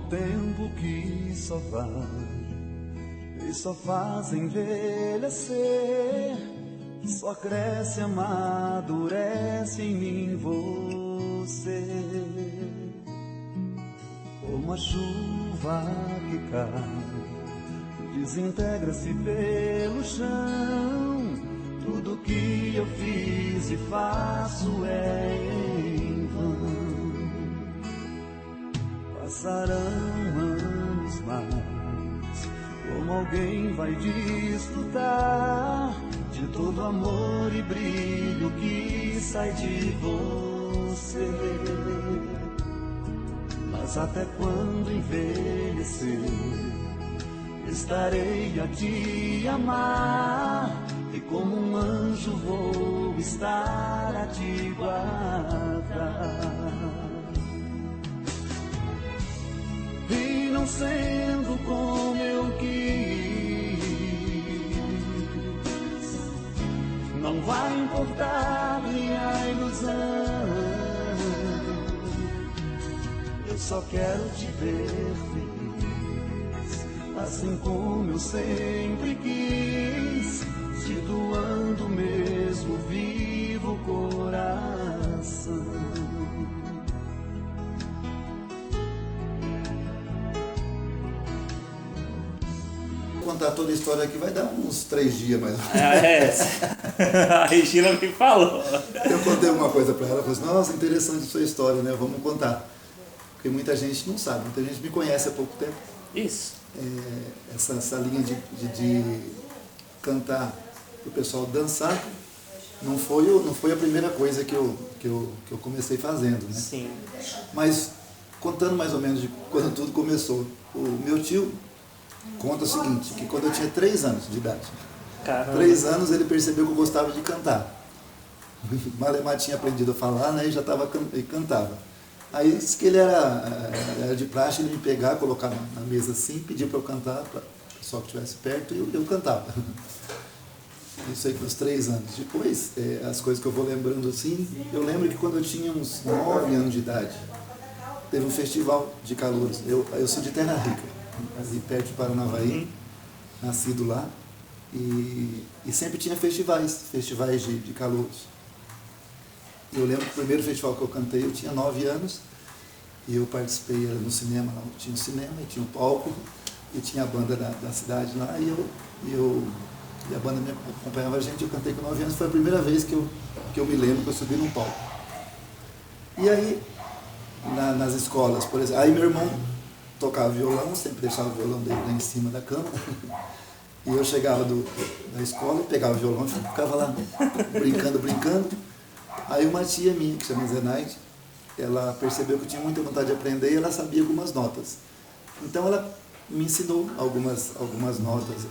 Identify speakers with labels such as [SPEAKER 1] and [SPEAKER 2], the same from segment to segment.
[SPEAKER 1] tempo que só vai e só faz envelhecer, só cresce, amadurece em mim você. Como a chuva que cai, desintegra-se pelo chão. Tudo que eu fiz e faço é em vão. Passarão anos mais, como alguém vai desfrutar de todo amor e brilho que sai de você. Mas até quando envelhecer, estarei a te amar, e como um anjo vou estar a te guardar. E não sendo como eu quis, não vai importar-me a ilusão. Eu só quero te ver feliz, assim como eu sempre quis, te doando mesmo vivo coração.
[SPEAKER 2] Contar toda a história aqui vai dar uns 3 dias mais ou menos.
[SPEAKER 3] A Regina me falou.
[SPEAKER 2] Eu contei uma coisa para ela, falei assim, nossa, interessante a sua história, né? Vamos contar. Porque muita gente não sabe, muita gente me conhece há pouco tempo.
[SPEAKER 3] Isso.
[SPEAKER 2] Essa linha de cantar para o pessoal dançar não foi a primeira coisa que eu comecei fazendo, né?
[SPEAKER 3] Sim.
[SPEAKER 2] Mas contando mais ou menos de quando tudo começou, o meu tio conta o seguinte, que quando eu tinha 3 anos de idade,
[SPEAKER 3] Caramba.
[SPEAKER 2] 3 anos ele percebeu que eu gostava de cantar. Malemar tinha aprendido a falar, né, e já cantava. Aí disse que ele era de praxe, ele me pegar, colocar na mesa assim, pedir para eu cantar, para o pessoal que estivesse perto, e eu cantava. Isso aí com os 3 anos. Depois, as coisas que eu vou lembrando assim, eu lembro que quando eu tinha uns 9 anos de idade, teve um festival de calouros. Eu sou de Terra Rica, ali perto de Paranavaí, nascido lá, e sempre tinha festivais de calouros. Eu lembro que o primeiro festival que eu cantei, eu tinha 9 anos, e eu participei, era no cinema, lá tinha um cinema, e tinha um palco, e tinha a banda da cidade lá, e a banda me acompanhava a gente, eu cantei com 9 anos, foi a primeira vez que eu me lembro que eu subi num palco. E aí, nas escolas, por exemplo, aí meu irmão tocava violão, sempre deixava o violão dele lá em cima da cama, e eu chegava da escola, pegava o violão e ficava lá brincando. Aí uma tia minha, que chama Zenaide, ela percebeu que eu tinha muita vontade de aprender e ela sabia algumas notas. Então ela me ensinou algumas notas,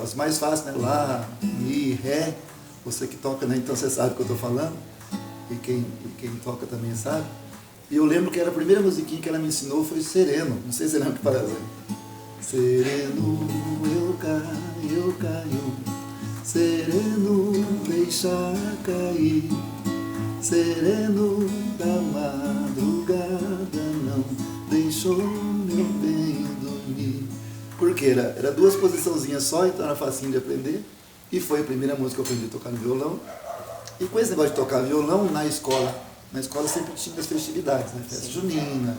[SPEAKER 2] as mais fáceis, né? Lá, Mi, Ré, você que toca, né? Então você sabe o que eu estou falando, e quem toca também sabe. E eu lembro que a primeira musiquinha que ela me ensinou foi Sereno, não sei se você lembra que parece. Sereno, eu caio, sereno, deixa cair. Sereno da madrugada, não deixou meu bem dormir. Porque era 2 posiçãozinhas só, então era facinho de aprender. E foi a primeira música que eu aprendi a tocar no violão. E com esse negócio de tocar violão na escola sempre tinha as festividades, né? Festa junina,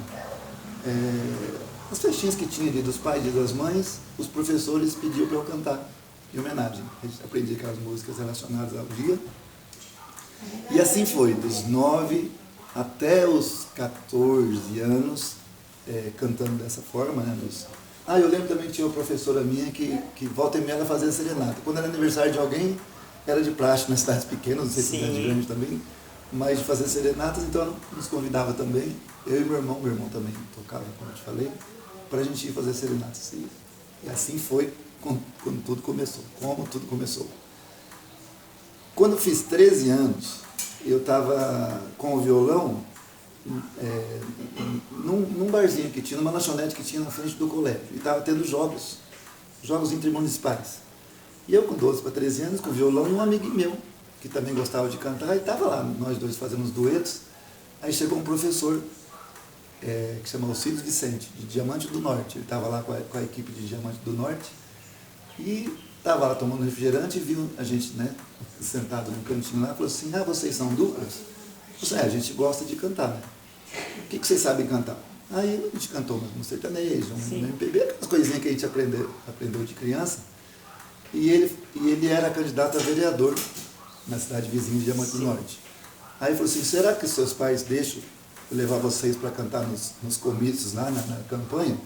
[SPEAKER 2] as festinhas que tinha ali dos pais e das mães, os professores pediam para eu cantar em homenagem. Eu aprendi aquelas músicas relacionadas ao dia. E assim foi, dos 9 até os 14 anos, cantando dessa forma, né? Eu lembro também que tinha uma professora minha que volta e meia ela fazia serenata. Quando era aniversário de alguém, era de praxe nas cidades pequenas, não sei se cidade grande também, mas de fazer serenatas, então ela nos convidava também, eu e meu irmão também tocava, como eu te falei, para a gente ir fazer serenatas. E assim foi quando tudo começou, como tudo começou. Quando eu fiz 13 anos, eu estava com o violão num barzinho que tinha, numa lanchonete que tinha na frente do colégio. E estava tendo jogos intermunicipais. E eu com 12 para 13 anos, com o violão, e um amigo meu, que também gostava de cantar, e estava lá, nós dois fazendo uns duetos. Aí chegou um professor que chama Alcides Vicente, de Diamante do Norte. Ele estava lá com a equipe de Diamante do Norte e estava lá tomando refrigerante e viu a gente, né, sentado no cantinho lá, falou assim, vocês são duplas? Eu falei, a gente gosta de cantar, né? O que vocês sabem cantar? Aí a gente cantou um sertanejo, um MPB, aquelas coisinhas que a gente aprendeu de criança. E ele era candidato a vereador na cidade vizinha de Diamante do Norte. Aí ele falou assim, será que seus pais deixam eu levar vocês para cantar nos comícios lá na campanha?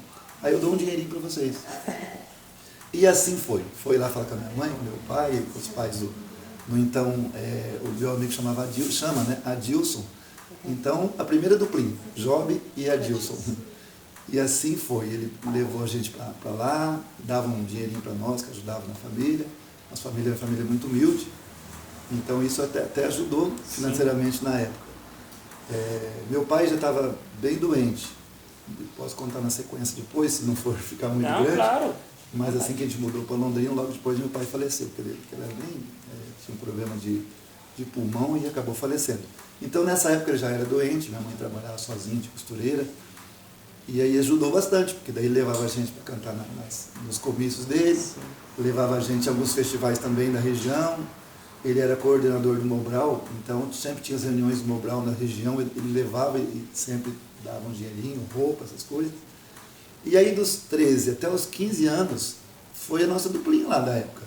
[SPEAKER 2] Aí eu dou um dinheirinho para vocês. E assim foi. Foi lá falar com a minha mãe, com meu pai, com os pais o meu amigo chamava Adilson. Então, a primeira duplinha, Job e Adilson. E assim foi. Ele levou a gente para lá, dava um dinheirinho para nós, que ajudava na família. Nossa família era uma família muito humilde. Então, isso até ajudou financeiramente na época. Meu pai já estava bem doente. Posso contar na sequência depois, se não for ficar muito grande.
[SPEAKER 3] Claro.
[SPEAKER 2] Mas assim que a gente mudou para Londrina, logo depois meu pai faleceu, porque ele era tinha um problema de pulmão e acabou falecendo. Então nessa época ele já era doente, minha mãe trabalhava sozinha de costureira, e aí ajudou bastante, porque daí ele levava a gente para cantar nos comícios dele, levava a gente a alguns festivais também da região. Ele era coordenador do Mobral, então sempre tinha as reuniões do Mobral na região, ele levava e sempre dava um dinheirinho, roupa, essas coisas. E aí dos 13 até os 15 anos, foi a nossa duplinha lá da época.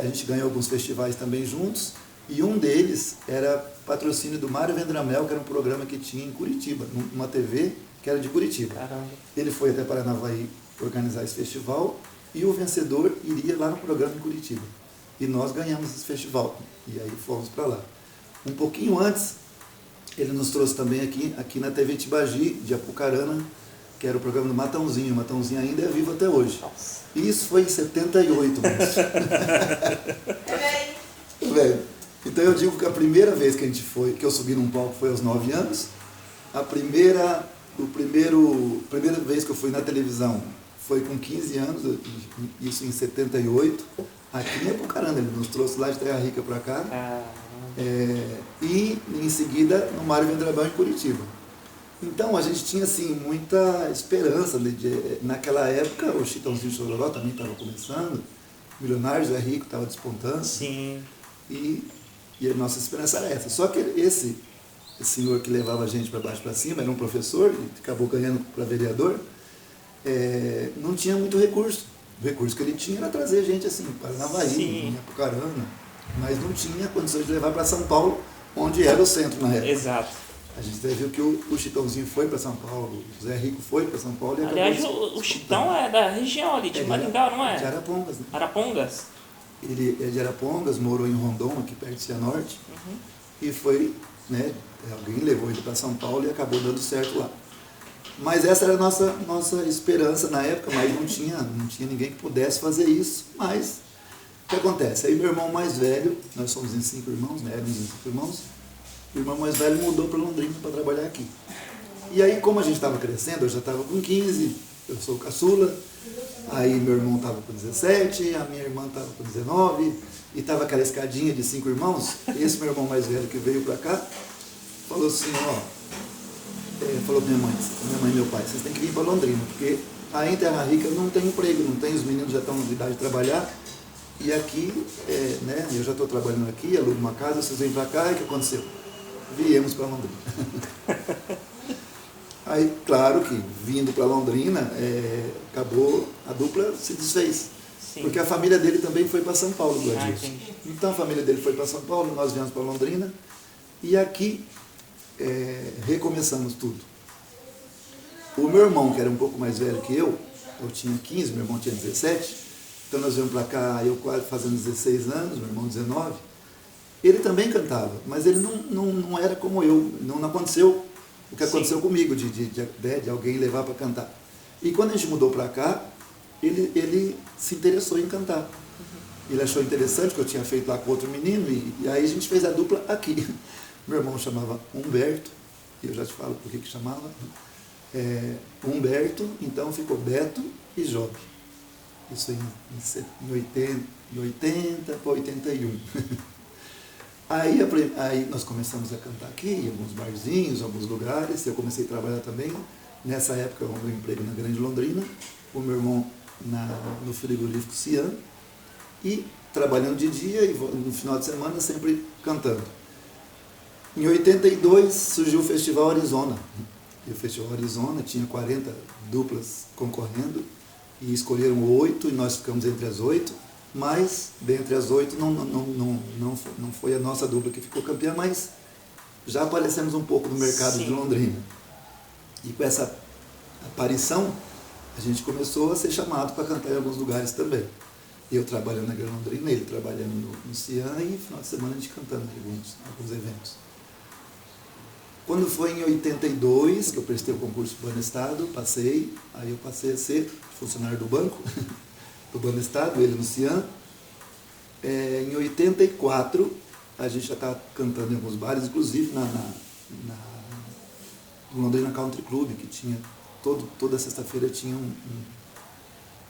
[SPEAKER 2] A gente ganhou alguns festivais também juntos, e um deles era patrocínio do Mário Vendramel, que era um programa que tinha em Curitiba, numa TV que era de Curitiba.
[SPEAKER 3] Caramba.
[SPEAKER 2] Ele foi até Paranavaí organizar esse festival, e o vencedor iria lá no programa em Curitiba. E nós ganhamos esse festival, e aí fomos para lá. Um pouquinho antes, ele nos trouxe também aqui na TV Tibagi, de Apucarana, que era o programa do Matãozinho. O Matãozinho ainda é vivo até hoje.
[SPEAKER 3] Nossa.
[SPEAKER 2] E isso foi em 78, moço. Velho. Então eu digo que a primeira vez que eu subi num palco foi aos 9 anos. A primeira vez que eu fui na televisão foi com 15 anos, isso em 78, aqui em Apucarana. Ele nos trouxe lá de Terra Rica para cá. E em seguida no Mário Vendrabel em Curitiba. Então a gente tinha assim muita esperança. Naquela época o Chitãozinho Chororó também estava começando, Milionários, Zé Rico estava despontando.
[SPEAKER 3] Sim.
[SPEAKER 2] E a nossa esperança era essa. Só que esse senhor que levava a gente para baixo para cima, era um professor, e acabou ganhando para vereador, não tinha muito recurso. O recurso que ele tinha era trazer a gente assim, para Paranavaí, em Apucarana, mas não tinha condições de levar para São Paulo, onde era o centro na época.
[SPEAKER 3] Exato.
[SPEAKER 2] A gente viu que o Chitãozinho foi para São Paulo, o Zé Rico foi para São Paulo e
[SPEAKER 3] Aliás,
[SPEAKER 2] acabou...
[SPEAKER 3] o Chitão é da região ali, de Maringá, não é?
[SPEAKER 2] De Arapongas, né?
[SPEAKER 3] Arapongas?
[SPEAKER 2] Ele é de Arapongas, morou em Rondon, aqui perto de Cianorte, e foi, né, alguém levou ele para São Paulo e acabou dando certo lá. Mas essa era a nossa esperança na época, mas não tinha ninguém que pudesse fazer isso. Mas o que acontece? Aí meu irmão mais velho, nós somos em 5 irmãos, né, éramos em 5 irmãos, o irmão mais velho mudou para Londrina para trabalhar aqui. E aí, como a gente estava crescendo, eu já estava com 15, eu sou caçula, aí meu irmão estava com 17, a minha irmã estava com 19, e estava aquela escadinha de 5 irmãos, e esse meu irmão mais velho que veio para cá, falou assim, falou para minha mãe e meu pai, vocês têm que vir para Londrina, porque aí em Terra Rica não tem emprego, não tem, os meninos já estão de idade de trabalhar, e aqui, né, eu já estou trabalhando aqui, alugo uma casa, vocês vêm para cá, e o que aconteceu? Viemos para Londrina. Aí, claro que vindo para Londrina, acabou, a dupla se desfez. Sim. Porque a família dele também foi para São Paulo, do Adilson. Então a família dele foi para São Paulo, nós viemos para Londrina, e aqui recomeçamos tudo. O meu irmão, que era um pouco mais velho que eu tinha 15, meu irmão tinha 17, então nós viemos para cá, eu quase fazendo 16 anos, meu irmão 19, ele também cantava, mas ele não era como eu, não aconteceu o que aconteceu comigo, de alguém levar para cantar. E quando a gente mudou para cá, ele se interessou em cantar. Ele achou interessante, que eu tinha feito lá com outro menino, e aí a gente fez a dupla aqui. Meu irmão chamava Humberto, e eu já te falo por que chamava. Humberto, então ficou Beto e Job. Isso em 80 para 81. Aí nós começamos a cantar aqui, em alguns barzinhos, em alguns lugares. Eu comecei a trabalhar também. Nessa época, eu arrumei um emprego na Grande Londrina, o meu irmão no frigorífico Cian, e trabalhando de dia e no final de semana sempre cantando. Em 82 surgiu o Festival Arizona. E o Festival Arizona tinha 40 duplas concorrendo, e escolheram 8, e nós ficamos entre as 8, mas dentre as 8 não foi a nossa dupla que ficou campeã, mas já aparecemos um pouco no mercado
[SPEAKER 3] Sim.
[SPEAKER 2] de Londrina. E com essa aparição, a gente começou a ser chamado para cantar em alguns lugares também. Eu trabalhando na Grande Londrina, ele trabalhando no Cian, e no final de semana a gente cantando em alguns eventos. Quando foi em 82, que eu prestei o concurso do Banestado, passei, aí eu passei a ser funcionário do banco, do Banestado, ele no Cian. Em 84, a gente já estava cantando em alguns bares, inclusive no Londrina Country Club, que tinha, toda sexta-feira tinha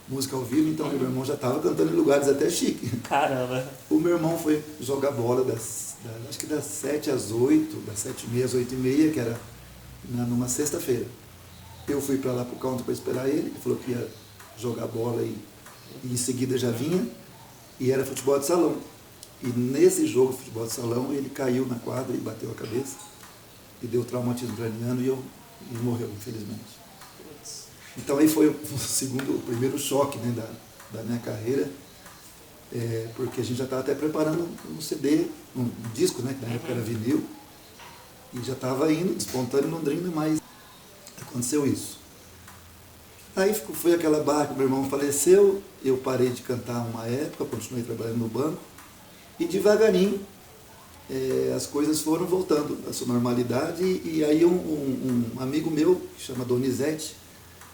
[SPEAKER 2] música ao vivo, então meu irmão já estava cantando em lugares até chique.
[SPEAKER 3] Caramba.
[SPEAKER 2] O meu irmão foi jogar bola acho que das 7 às 8, das 7h30 às 8h30, que era numa sexta-feira. Eu fui para lá para o country para esperar ele, ele falou que ia jogar bola e em seguida já vinha, e era futebol de salão. E nesse jogo de futebol de salão, ele caiu na quadra e bateu a cabeça, e deu traumatismo craniano e morreu, infelizmente. Então aí foi o primeiro choque, né, da minha carreira, porque a gente já estava até preparando um CD, um disco, né, que na época era vinil, e já estava indo, despontando em Londrina, mas aconteceu isso. Aí foi aquela barra que meu irmão faleceu, eu parei de cantar uma época, continuei trabalhando no banco, e devagarinho as coisas foram voltando à sua normalidade, e aí um amigo meu, que chama Donizete,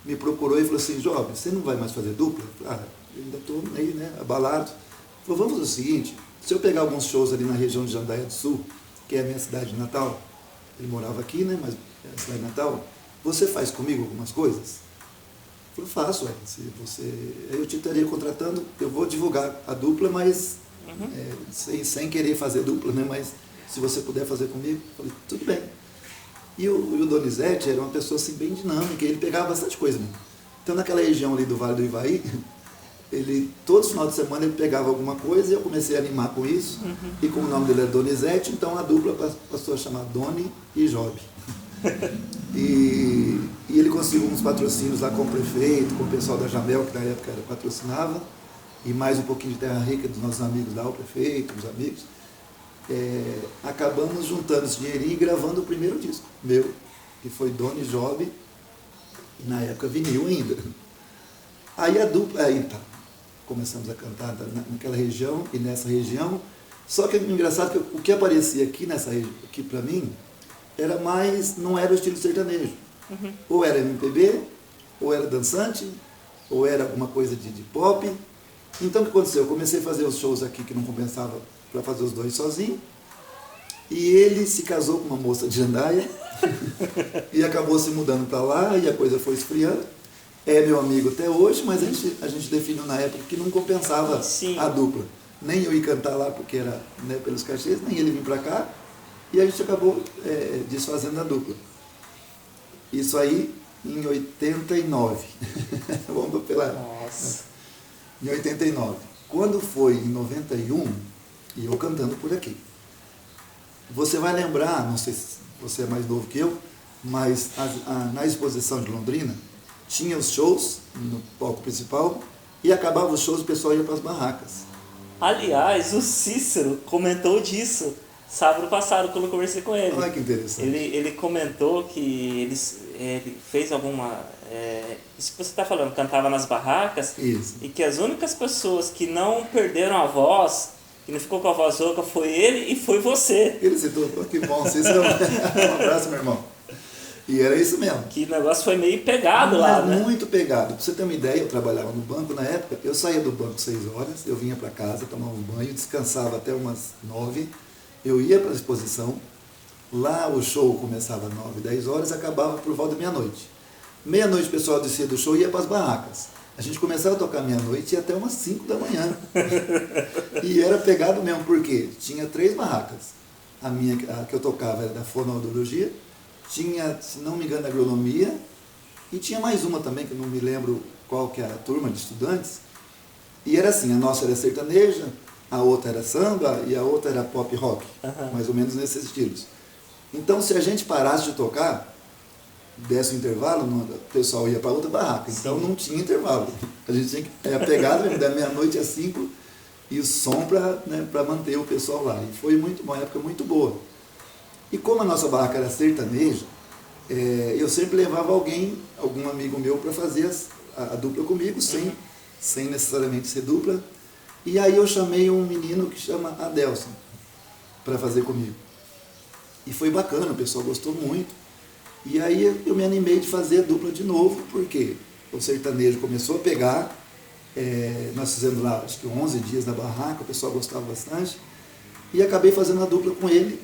[SPEAKER 2] me procurou e falou assim: jovem, você não vai mais fazer dupla? Eu ainda estou meio, né, abalado. Ele falou: vamos fazer o seguinte, se eu pegar alguns shows ali na região de Jandaia do Sul, que é a minha cidade natal, ele morava aqui, né, mas é a cidade natal, você faz comigo algumas coisas? Eu falei: faço, se você... Aí eu te estaria contratando, eu vou divulgar a dupla, mas sem querer fazer dupla, né, mas se você puder fazer comigo. Eu falei: tudo bem. E o Donizete era uma pessoa assim, bem dinâmica, ele pegava bastante coisa mesmo. Então naquela região ali do Vale do Ivaí, todos os finais de semana ele pegava alguma coisa, e eu comecei a animar com isso, e como o nome dele era Donizete, então a dupla passou a chamar Doni e Job. E ele conseguiu uns patrocínios lá com o prefeito, com o pessoal da Jamel, que na época patrocinava, e mais um pouquinho de terra rica dos nossos amigos lá, o prefeito, os amigos. Acabamos juntando esse dinheirinho e gravando o primeiro disco meu, que foi Doni e Job, na época vinil ainda. Aí a dupla, começamos a cantar naquela região e nessa região, só que é engraçado que o que aparecia aqui nessa região, aqui para mim, não era o estilo sertanejo. Ou era MPB, ou era dançante, ou era alguma coisa de pop. Então o que aconteceu? Eu comecei a fazer os shows aqui que não compensava para fazer os dois sozinho, e ele se casou com uma moça de Jandaia e acabou se mudando para lá, e a coisa foi esfriando. É meu amigo até hoje, mas a gente definiu na época que não compensava a dupla. Nem eu ir cantar lá porque era, né, pelos cachês, nem ele vir para cá, e a gente acabou desfazendo a dupla. Isso aí em 89. Vamos pela...
[SPEAKER 3] Nossa.
[SPEAKER 2] Em 89. Quando foi em 91, e eu cantando por aqui. Você vai lembrar, não sei se você é mais novo que eu, mas na exposição de Londrina, tinha os shows no palco principal, e acabava os shows, o pessoal ia para as barracas.
[SPEAKER 3] Aliás, o Cícero comentou disso sábado passado, quando eu conversei com ele.
[SPEAKER 2] Olha que interessante.
[SPEAKER 3] Ele comentou que ele fez alguma... isso que você está falando, cantava nas barracas.
[SPEAKER 2] Isso.
[SPEAKER 3] E que as únicas pessoas que não perderam a voz, que não ficou com a voz rouca, foi ele e foi você.
[SPEAKER 2] Ele citou, que bom, Cícero. Um abraço, meu irmão. E era isso mesmo.
[SPEAKER 3] Que o negócio foi meio pegado lá, né?
[SPEAKER 2] Muito pegado. Pra você ter uma ideia, eu trabalhava no banco na época, eu saía do banco 6 horas, eu vinha para casa, tomava um banho, descansava até umas 9, eu ia para a exposição, lá o show começava às 9, 10 horas, acabava por volta da meia-noite. Meia-noite o pessoal descia do show e ia para as barracas. A gente começava a tocar meia-noite e até umas 5 da manhã. E era pegado mesmo, porque tinha 3 barracas. A que eu tocava era da fonoaudiologia, tinha, se não me engano, agronomia, e tinha mais uma também, que eu não me lembro qual que era a turma de estudantes. E era assim, a nossa era sertaneja, a outra era samba e a outra era pop rock, mais ou menos nesses estilos. Então, se a gente parasse de tocar, desse um intervalo, o pessoal ia para outra barraca. Então, não tinha intervalo. A gente tinha que pegar da meia-noite às 5 e o som para manter o pessoal lá. E foi uma época muito boa. E como a nossa barraca era sertaneja, eu sempre levava algum amigo meu para fazer a dupla comigo, sem necessariamente ser dupla. E aí eu chamei um menino que chama Adelson para fazer comigo. E foi bacana, o pessoal gostou muito. E aí eu me animei de fazer a dupla de novo, porque o sertanejo começou a pegar. Nós fizemos lá, acho que 11 dias na barraca, o pessoal gostava bastante. E acabei fazendo a dupla com ele.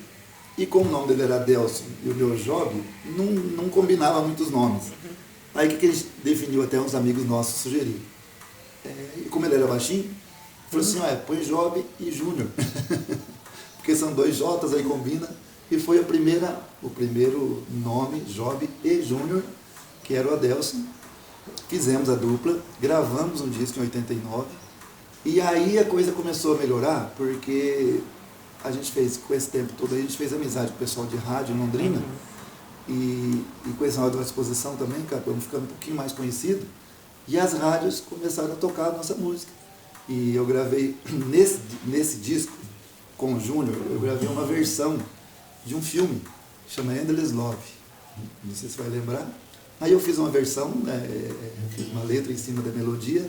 [SPEAKER 2] E como o nome dele era Adelson e o meu Job, não combinava muitos nomes. Aí o que a gente definiu, até uns amigos nossos sugeriram. E como ele era baixinho, falou assim, põe Job e Júnior. Porque são 2 Jotas, aí combina. E foi o primeiro nome, Job e Júnior, que era o Adelson. Fizemos a dupla, gravamos um disco em 89. E aí a coisa começou a melhorar, porque a gente fez, com esse tempo todo, a gente fez amizade com o pessoal de rádio em Londrina. E com esse negócio da exposição também, acabamos ficando um pouquinho mais conhecido. E as rádios começaram a tocar a nossa música. E eu gravei, nesse disco, com o Júnior, eu gravei uma versão de um filme, que chama Endless Love. Não sei se você vai lembrar. Aí eu fiz uma versão, fiz uma letra em cima da melodia,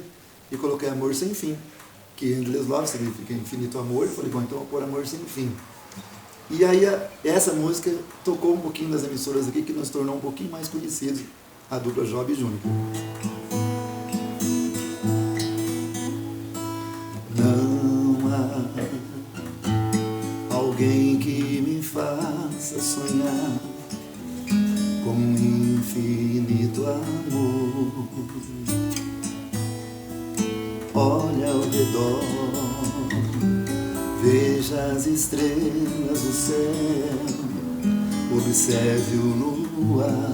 [SPEAKER 2] e coloquei Amor Sem Fim. Que Endless Love significa infinito amor. Eu falei, bom, então eu vou pôr Amor Sem Fim. E aí essa música tocou um pouquinho nas emissoras aqui, que nos tornou um pouquinho mais conhecidos, a dupla Job e Júnior. Não há alguém que me faça sonhar com infinito amor. Olha ao redor, veja as estrelas do céu, observe o luar.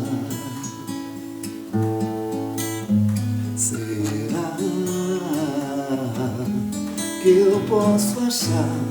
[SPEAKER 2] Será que eu posso achar